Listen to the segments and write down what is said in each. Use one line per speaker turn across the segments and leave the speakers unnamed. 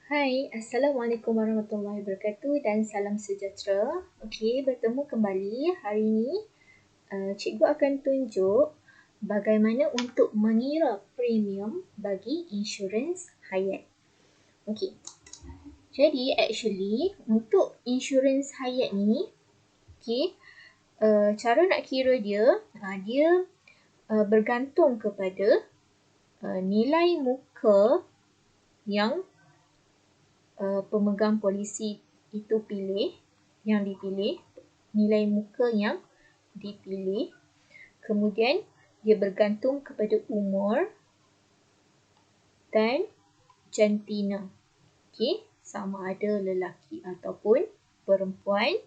Hai, Assalamualaikum warahmatullahi wabarakatuh dan salam sejahtera. Okey, bertemu kembali hari ini. Cikgu akan tunjuk bagaimana untuk mengira premium bagi insurans hayat. Okey, jadi actually untuk insurans hayat ni, okey, cara nak kira dia, dia bergantung kepada nilai muka yang pemegang polisi itu yang dipilih, nilai muka yang dipilih. Kemudian dia bergantung kepada umur dan jantina. Okey, sama ada lelaki ataupun perempuan.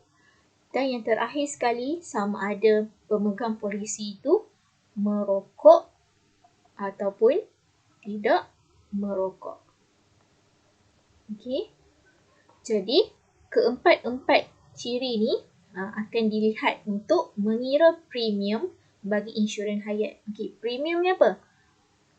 Dan yang terakhir sekali, sama ada pemegang polisi itu merokok ataupun tidak merokok. Okey. Jadi, keempat-empat ciri ni akan dilihat untuk mengira premium bagi insurans hayat. Okey, premium ni apa?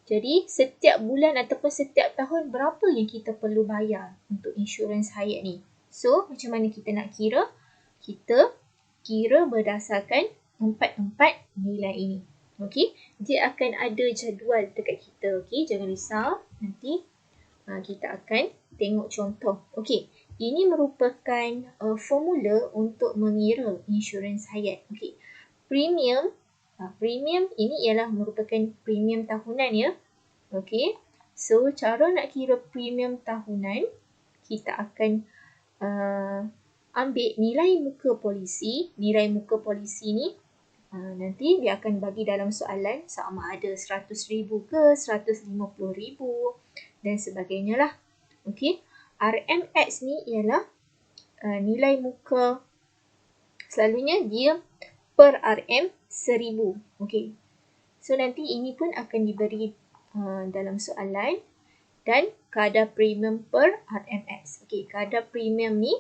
Jadi, setiap bulan ataupun setiap tahun berapa yang kita perlu bayar untuk insurans hayat ni? So, macam mana kita nak kira? Kita kira berdasarkan empat-empat nilai ini. Okey, dia akan ada jadual dekat kita. Okey, jangan risau. Nanti kita akan tengok contoh. Okey, ini merupakan formula untuk mengira insurans hayat. Okey, premium ini ialah merupakan premium tahunan ya. Okey, so cara nak kira premium tahunan, kita akan ambil nilai muka polisi. Nilai muka polisi ni nanti dia akan bagi dalam soalan sama ada 100,000 ke 150,000 dan sebagainya lah. Okey, RMX ni ialah nilai muka, selalunya dia per RM 1,000. Okey, so nanti ini pun akan diberi dalam soalan dan kadar premium per RMX. Okey, kadar premium ni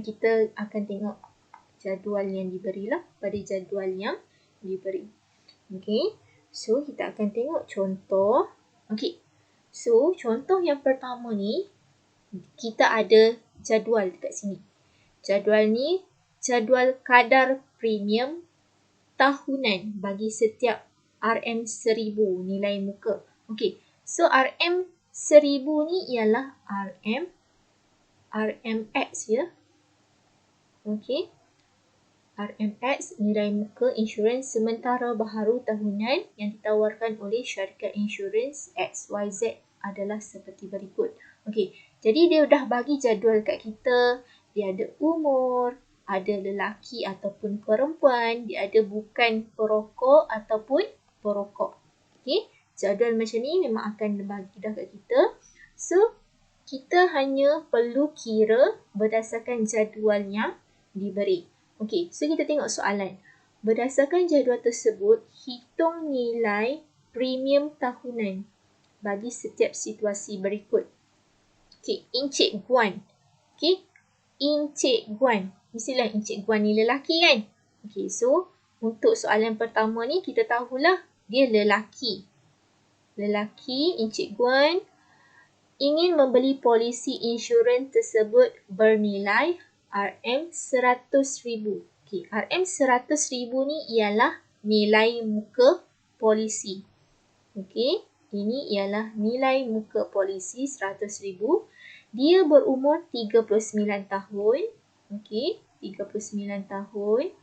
kita akan tengok jadual yang diberilah pada jadual yang diberi. Okey, so kita akan tengok contoh. Okey, so contoh yang pertama ni kita ada jadual dekat sini. Jadual ni jadual kadar premium tahunan bagi setiap RM1,000 nilai muka. Okey, so RM1,000 ni ialah RMX ya. Okey, RMX nilai muka insurans sementara baharu tahunan yang ditawarkan oleh syarikat insurans XYZ adalah seperti berikut. Okey, jadi dia dah bagi jadual kat kita. Dia ada umur, ada lelaki ataupun perempuan, dia ada bukan perokok ataupun perokok. Okey, jadual macam ni memang akan bagi dah kat kita. So, kita hanya perlu kira berdasarkan jadual yang diberi. Okey, so kita tengok soalan. Berdasarkan jadual tersebut, hitung nilai premium tahunan bagi setiap situasi berikut. Okey, Encik Guan. Okey, Encik Guan. Mestilah Encik Guan ni lelaki kan? Okey, so untuk soalan pertama ni kita tahulah dia lelaki. Lelaki, Encik Guan ingin membeli polisi insurans tersebut bernilai RM100,000. Okey, RM100,000 ni ialah nilai muka polisi. Okey, ini ialah nilai muka polisi 100,000. Dia berumur 39 tahun. Okey, 39 tahun.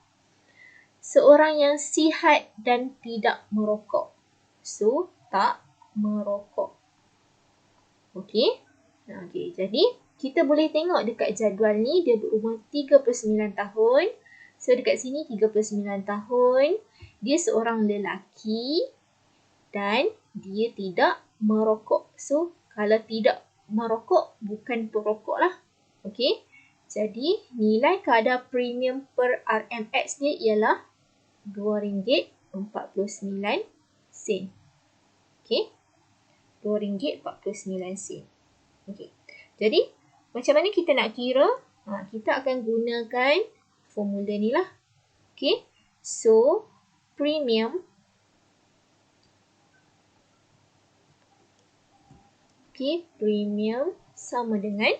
Seorang yang sihat dan tidak merokok. So, tak merokok. Okey. Okey, jadi kita boleh tengok dekat jadual ni dia berumur 39 tahun. So dekat sini 39 tahun. Dia seorang lelaki dan dia tidak merokok. So kalau tidak merokok bukan perokok lah. Okey. Jadi nilai kadar premium per RMX dia ialah RM2.49. Okey. RM2.49. Okey. Jadi, macam mana kita nak kira? Kita akan gunakan formula ni lah. Okey. So, premium. Okey, premium sama dengan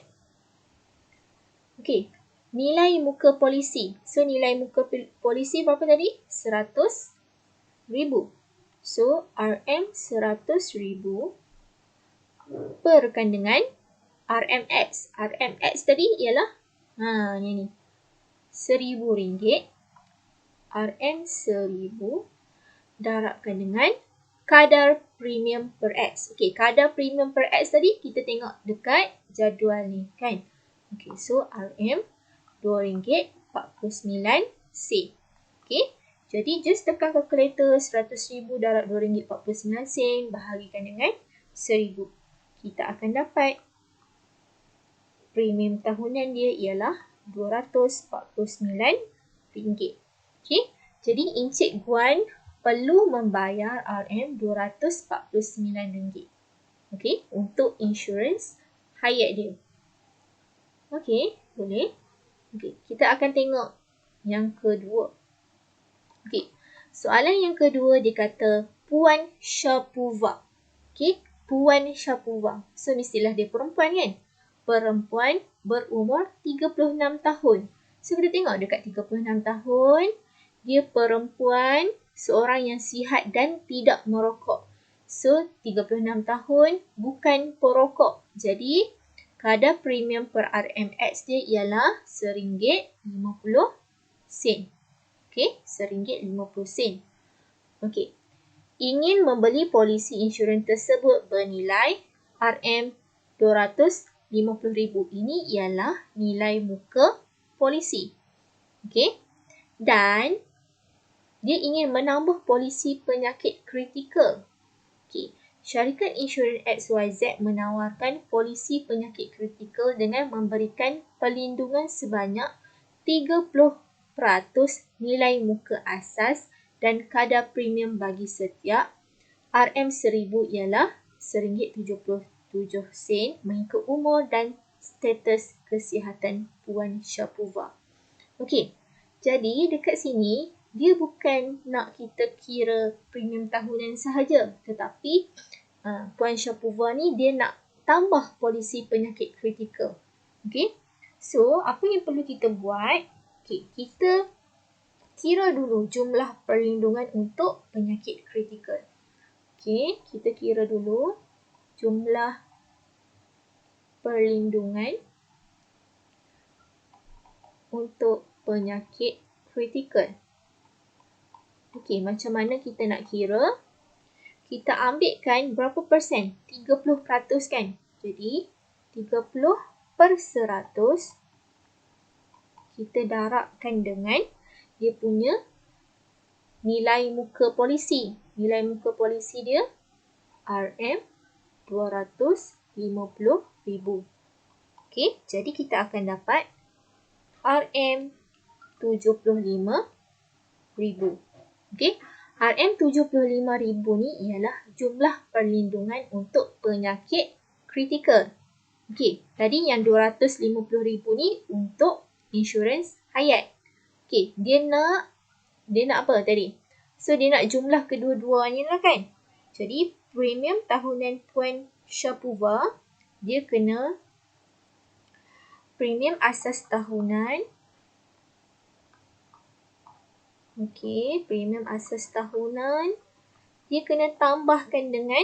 nilai muka polisi. So, nilai muka polisi berapa tadi? 100,000. So, RM 100,000 perkan dengan RMX. RMX tadi ialah ni. RM1,000. RM 1,000 darabkan dengan kadar premium per X. Okey, kadar premium per X tadi kita tengok dekat jadual ni kan. Okey, so RM RM2.49. Okey, jadi just tekan kalkulator 100,000 darab RM2.49 bahagikan dengan 1,000. Kita akan dapat premium tahunan dia ialah RM249. Okey, jadi Encik Guan perlu membayar RM249. Okey, untuk insurans hayat dia. Okey, boleh. Okey, kita akan tengok yang kedua. Okey, soalan yang kedua dia kata Puan Shapuva. Okey, Puan Shapuva. So, mestilah dia perempuan kan? Perempuan berumur 36 tahun. So, kita tengok dekat 36 tahun. Dia perempuan, seorang yang sihat dan tidak merokok. So, 36 tahun bukan perokok. Jadi, kadar premium per RMX dia ialah RM1.50. Okey, RM1.50. Okey. Ingin membeli polisi insurans tersebut bernilai RM250,000. Ini ialah nilai muka polisi. Okey. Dan dia ingin menambah polisi penyakit kritikal. Okey. Syarikat insurans XYZ menawarkan polisi penyakit kritikal dengan memberikan perlindungan sebanyak 30% nilai muka asas dan kadar premium bagi setiap RM1,000 ialah RM1.77 mengikut umur dan status kesihatan Puan Shapuva. Okey, jadi dekat sini dia bukan nak kita kira premium tahunan sahaja, tetapi Puan Shapuva ni dia nak tambah polisi penyakit kritikal. Okey, so apa yang perlu kita buat? Okey, kita kira dulu jumlah perlindungan untuk penyakit kritikal. Okey, kita kira dulu jumlah perlindungan untuk penyakit kritikal. Okey, macam mana kita nak kira? Kita ambilkan berapa persen? 30% kan? Jadi, 30% kita darabkan dengan dia punya nilai muka polisi. Nilai muka polisi dia RM250,000. Okey, jadi kita akan dapat RM75,000. Okey, RM75,000 ni ialah jumlah perlindungan untuk penyakit kritikal. Okey, tadi yang RM250,000 ni untuk insurans hayat. Okey, dia nak apa tadi? So, dia nak jumlah kedua-duanya lah kan? Jadi, premium tahunan Puan Shapuva, dia kena premium asas tahunan. Okey, premium asas tahunan. Dia kena tambahkan dengan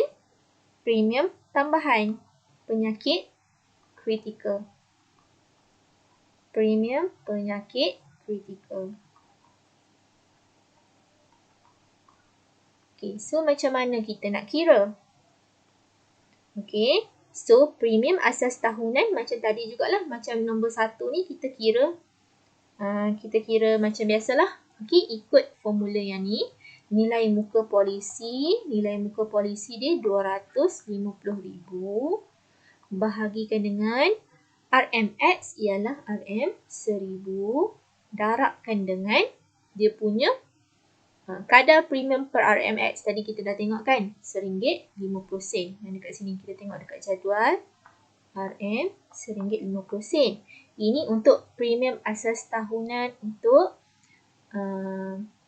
premium tambahan penyakit kritikal. Premium penyakit kritikal. Okey, so macam mana kita nak kira? Okey, so premium asas tahunan macam tadi jugalah. Macam nombor 1 ni kita kira macam biasalah. Okey, ikut formula yang ni. Nilai muka polisi dia RM250,000 bahagikan dengan RMX ialah RM1,000 darabkan dengan dia punya kadar premium per RMX tadi kita dah tengok kan, RM1.50. Yang dekat sini kita tengok dekat jadual RM RM1.50. Ini untuk premium asas tahunan untuk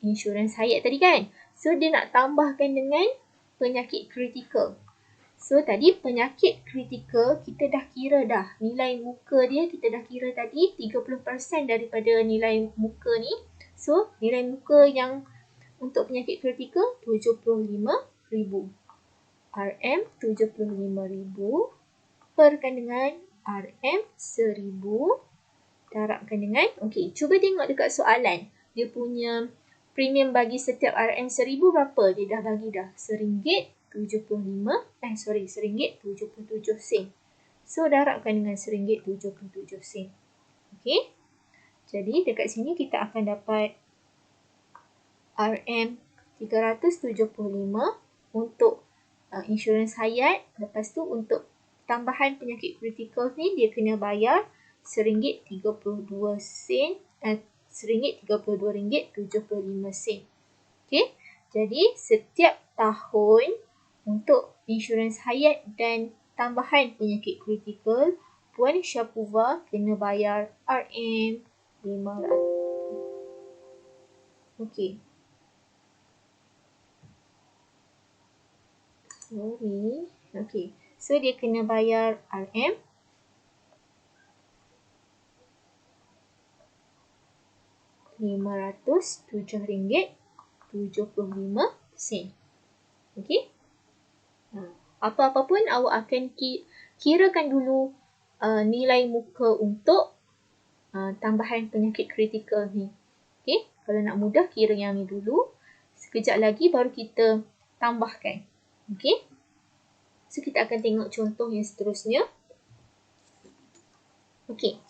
insurans hayat tadi kan. So, dia nak tambahkan dengan penyakit kritikal. So tadi penyakit kritikal kita dah kira dah. Nilai muka dia kita dah kira tadi 30% daripada nilai muka ni. So nilai muka yang untuk penyakit kritikal 75,000. RM 75,000 perkan dengan RM 1,000 darabkan dengan, okey, cuba tengok dekat soalan. Dia punya premium bagi setiap RM 1,000 berapa? Dia dah bagi dah. RM1.75, RM1.77. So darabkan dengan RM1.77. Okey. Jadi dekat sini kita akan dapat RM 375 untuk insurans hayat. Lepas tu untuk tambahan penyakit kritikal ni dia kena bayar RM1.32, RM1.32.75. Okey. Jadi setiap tahun untuk insurans hayat dan tambahan penyakit kritikal, Puan Syapuva kena bayar RM500. Okey. Okey. So dia kena bayar RM RM507.75. Okey. Apa-apa pun awak akan kirakan dulu nilai muka untuk tambahan penyakit kritikal ni. Okey. Kalau nak mudah kira yang ni dulu. Sekejap lagi baru kita tambahkan. Okey. So kita akan tengok contoh yang seterusnya. Okey.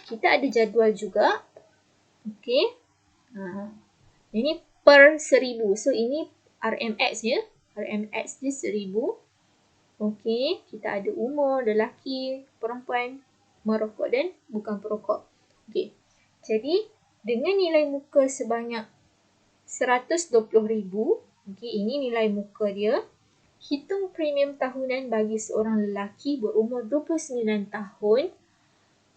Kita ada jadual juga. Okey. Ini per 1,000. So ini RMX ya. RMX dia 1,000. Okey. Kita ada umur, lelaki, perempuan, merokok dan bukan perokok. Okey. Jadi dengan nilai muka sebanyak 120,000. Okey. Ini nilai muka dia. Hitung premium tahunan bagi seorang lelaki berumur 29 tahun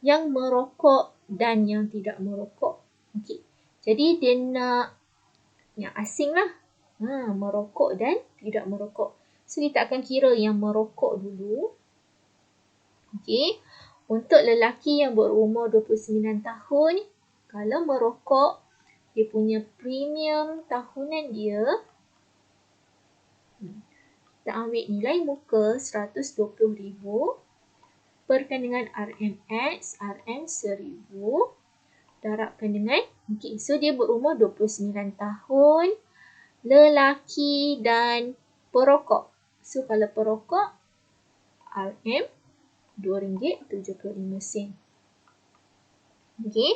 yang merokok dan yang tidak merokok. Okey. Jadi dia nak yang asing lah. Merokok dan tidak merokok. So kita akan kira yang merokok dulu. Okey. Untuk lelaki yang berumur 29 tahun, kalau merokok, dia punya premium tahunan dia, kita ambil nilai muka 120,000 perkan dengan RMX, RM 1,000. Darabkan dengan, okey, so dia berumur 29 tahun, lelaki dan perokok. So kalau perokok, RM RM2.75. Okey.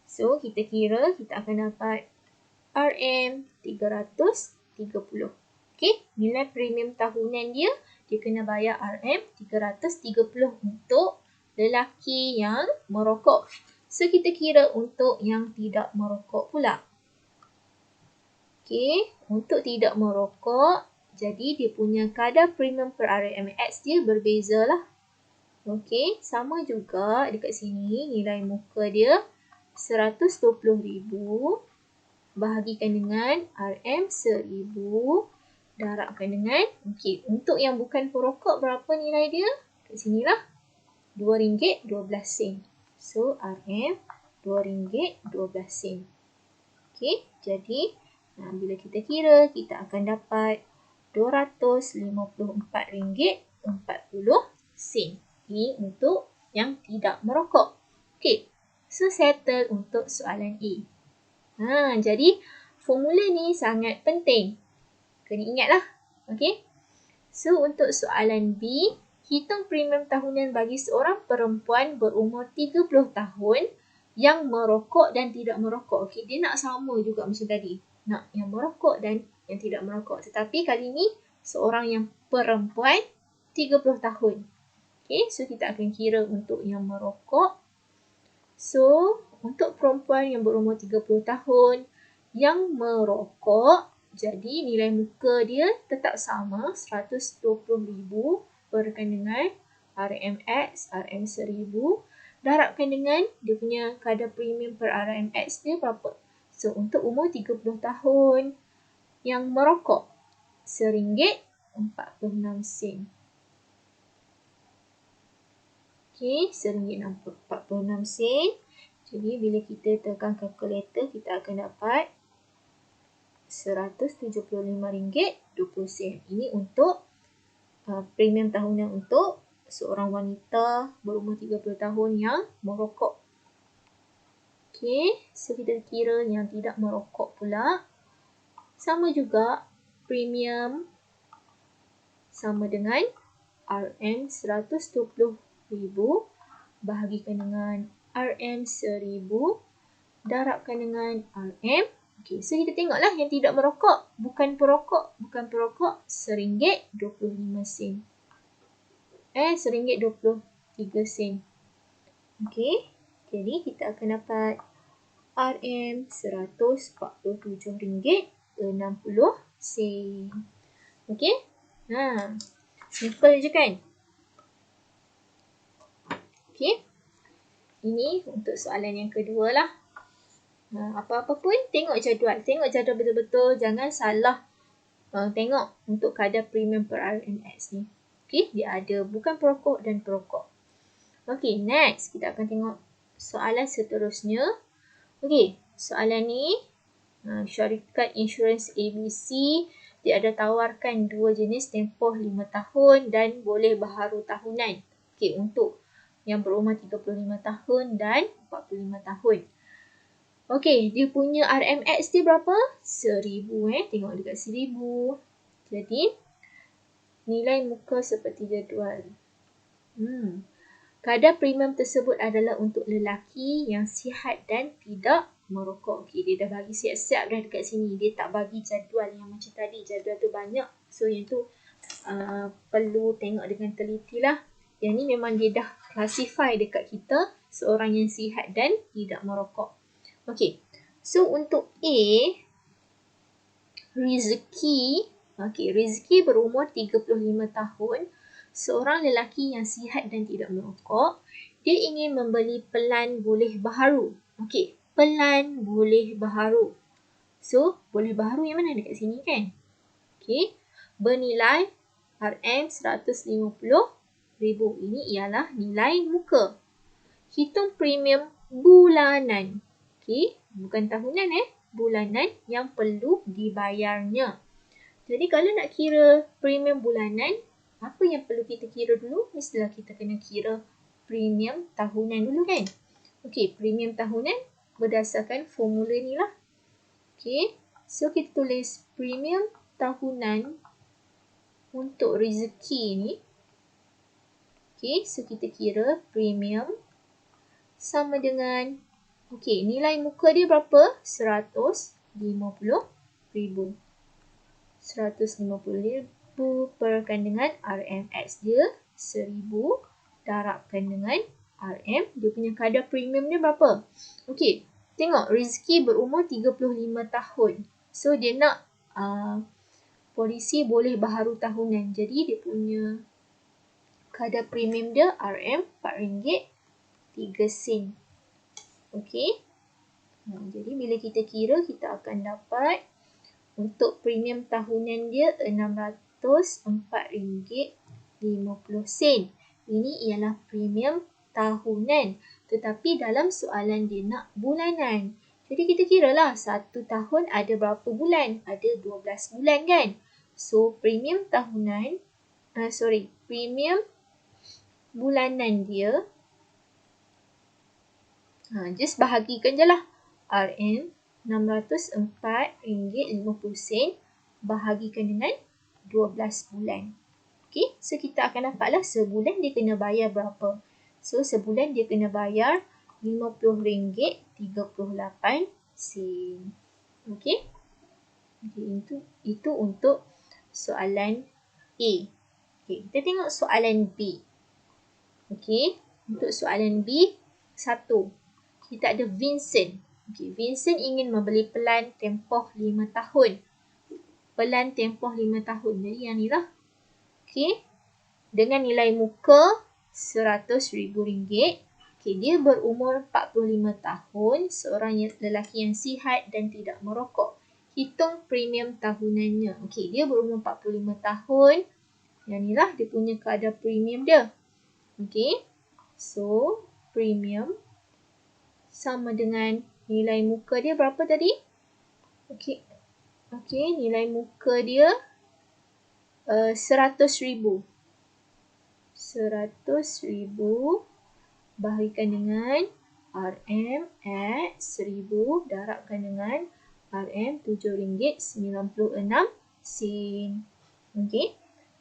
So kita kira kita akan dapat RM 330. Okey, nilai premium tahunan dia kena bayar RM 330 untuk lelaki yang merokok. So kita kira untuk yang tidak merokok pula. Okey, untuk tidak merokok, jadi dia punya kadar premium per RMX dia berbeza lah. Okey, sama juga dekat sini nilai muka dia 120,000 bahagikan dengan RM 1,000 darabkan dengan, okey, untuk yang bukan perokok berapa nilai dia? Kat sinilah RM2.12. So RM RM2.12. Okey, jadi bila kita kira kita akan dapat RM254.40. Ini untuk yang tidak merokok. Okey, so settle untuk soalan A. Jadi formula ni sangat penting. Kena ingatlah. Okey. So untuk soalan B, hitung premium tahunan bagi seorang perempuan berumur 30 tahun yang merokok dan tidak merokok. Okey, dia nak sama juga macam tadi. Nak yang merokok dan yang tidak merokok. Tetapi kali ni seorang yang perempuan 30 tahun. Okey, so kita akan kira untuk yang merokok. So, untuk perempuan yang berumur 30 tahun yang merokok, jadi nilai muka dia tetap sama 120,000 perkan dengan RMX, RM 1,000. Darabkan dengan dia punya kadar premium per RMX dia berapa. So, untuk umur 30 tahun yang merokok, RM1 RM1.46. Okey, RM1.46. Jadi bila kita tekan kalkulator, kita akan dapat RM175.20. Ini untuk premium tahunan untuk seorang wanita berumur 30 tahun yang merokok. Okey, so kita kira yang tidak merokok pula. Sama juga, premium sama dengan RM120,000 bahagikan dengan RM1,000 darabkan dengan RM. Okey, so kita tengoklah yang tidak merokok, bukan perokok, RM1.25. RM1.23. Okey, jadi kita akan dapat RM147.60. Okey, simple je kan? Okey, ini untuk soalan yang kedua lah. Apa-apa pun tengok jadual betul-betul, jangan salah tengok untuk kadar premium per RMX ni. Okey, dia ada bukan perokok dan perokok. Okey, next kita akan tengok soalan seterusnya. Okey, soalan ni syarikat insurans ABC dia ada tawarkan dua jenis tempoh 5 tahun dan boleh baharu tahunan. Okey, untuk yang berumur 35 tahun dan 45 tahun. Okey, dia punya RMX dia berapa? 1,000 Tengok dekat 1,000. Jadi, nilai muka seperti jadual. Kadar premium tersebut adalah untuk lelaki yang sihat dan tidak merokok. Okey, dia dah bagi siap-siap dah dekat sini. Dia tak bagi jadual yang macam tadi. Jadual tu banyak. So, yang tu perlu tengok dengan teliti lah. Yang ni memang dia dah classify dekat kita seorang yang sihat dan tidak merokok. Okey, so untuk A, Rizki. Okey, Rizki berumur 35 tahun. Seorang lelaki yang sihat dan tidak merokok. Dia ingin membeli pelan boleh baharu. Okey, pelan boleh baharu. So, boleh baharu yang mana dekat sini kan? Okey, bernilai RM150,000. Ini ialah nilai muka. Hitung premium bulanan. Okey, bukan tahunan bulanan yang perlu dibayarnya. Jadi kalau nak kira premium bulanan, apa yang perlu kita kira dulu? Mestilah kita kena kira premium tahunan dulu kan? Okey, premium tahunan berdasarkan formula ni lah. Okey, so kita tulis premium tahunan untuk rezeki ni. Okey, so kita kira premium sama dengan, okey, nilai muka dia berapa? RM150,000. RM150,000 perkan dengan RMX dia 1,000 darabkan dengan RM. Dia punya kadar premium dia berapa? Okey, tengok Rizki berumur 35 tahun. So dia nak polisi boleh baharu tahunan. Jadi dia punya kadar premium dia RM4.03. Okey. Jadi bila kita kira, kita akan dapat untuk premium tahunan dia RM604.50. Ini ialah premium tahunan. Tetapi dalam soalan dia nak bulanan. Jadi kita kiralah 1 tahun ada berapa bulan? Ada 12 bulan kan? So premium tahunan, premium bulanan dia, just bahagikan je lah. RM604.50 bahagikan dengan 12 bulan. Okay, so kita akan dapatlah sebulan dia kena bayar berapa. So sebulan dia kena bayar RM50.38. Okay. Itu untuk soalan A. Okay, kita tengok soalan B. Okay, untuk soalan B, 1. Kita ada Vincent. Okay, Vincent ingin membeli pelan tempoh 5 tahun. Pelan tempoh 5 tahun. Jadi yang ni lah. Okay, dengan nilai muka RM100,000. Okay, dia berumur 45 tahun. Seorang lelaki yang sihat dan tidak merokok. Hitung premium tahunannya. Okay, dia berumur 45 tahun. Yang ni lah dia punya kadar premium dia. Okey. So, premium sama dengan nilai muka dia berapa tadi? Okey. Okey, nilai muka dia 100,000. 100,000 bahagikan dengan RM/1000 darabkan dengan RM7.96. Okey.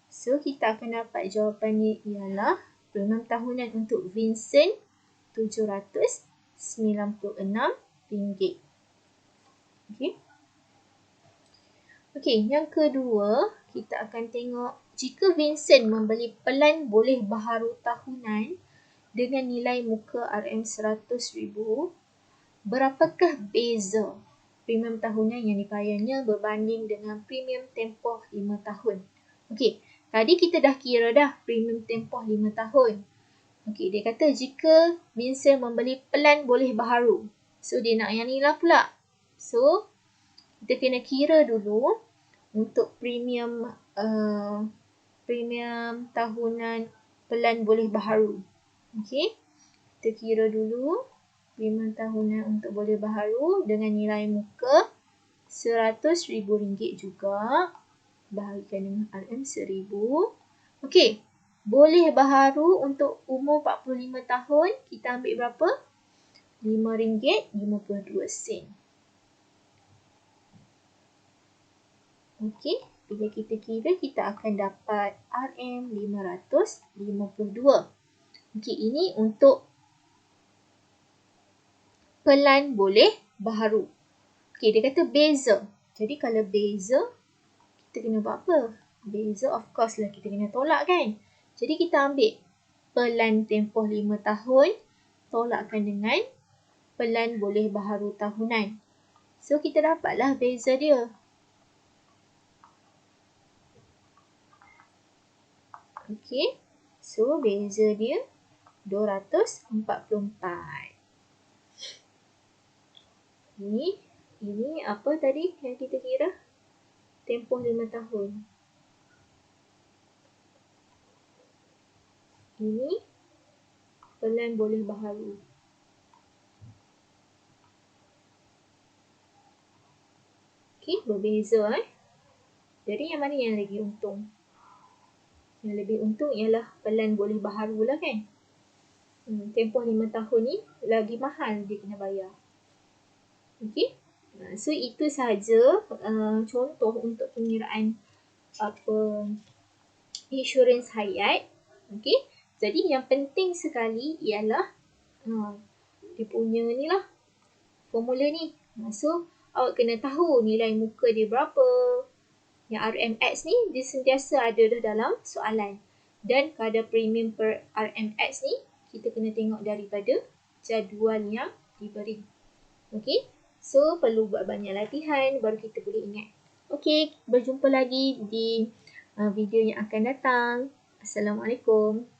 So, kita akan dapat jawapannya ialah premium tahunan untuk Vincent RM796. Okey. Okey, yang kedua, kita akan tengok jika Vincent membeli pelan boleh baharu tahunan dengan nilai muka RM100,000, berapakah beza premium tahunan yang dibayarnya berbanding dengan premium tempoh 5 tahun? Okey, tadi kita dah kira dah premium tempoh 5 tahun. Okey, dia kata jika Vincent membeli pelan boleh baharu. So, dia nak yang ni lah pula. So, kita kena kira dulu untuk premium tahunan pelan boleh baharu. Okey, kita kira dulu premium tahunan untuk boleh baharu dengan nilai muka RM100,000 juga. Bahagikan dengan RM1,000. Okey, boleh baharu untuk umur 45 tahun. Kita ambil berapa? RM5.52. Okey, bila kita kira, kita akan dapat RM552. Okey, ini untuk pelan boleh baharu. Okey, dia kata beza. Jadi, kalau beza, kita kena buat apa? Beza, of course lah, kita kena tolak kan? Jadi, kita ambil pelan tempoh 5 tahun, tolakkan dengan pelan boleh baharu tahunan. So, kita dapatlah beza dia. Okey, so beza dia 244. Ini apa tadi yang kita kira? Tempoh 5 tahun. Ini pelan boleh baharu. Okey, berbeza Jadi yang mana yang lagi untung? Yang lebih untung ialah pelan boleh baharu lah kan? Tempoh 5 tahun ni lagi mahal dia kena bayar. Okey? So itu sahaja contoh untuk pengiraan insurans hayat. Okey? Jadi yang penting sekali ialah dia punya ni lah formula ni. So awak kena tahu nilai muka dia berapa. Yang RMX ni dia sentiasa ada dah dalam soalan. Dan kadar premium per RMX ni kita kena tengok daripada jadual yang diberi. Okey? So perlu buat banyak latihan baru kita boleh ingat. Okey, berjumpa lagi di video yang akan datang. Assalamualaikum.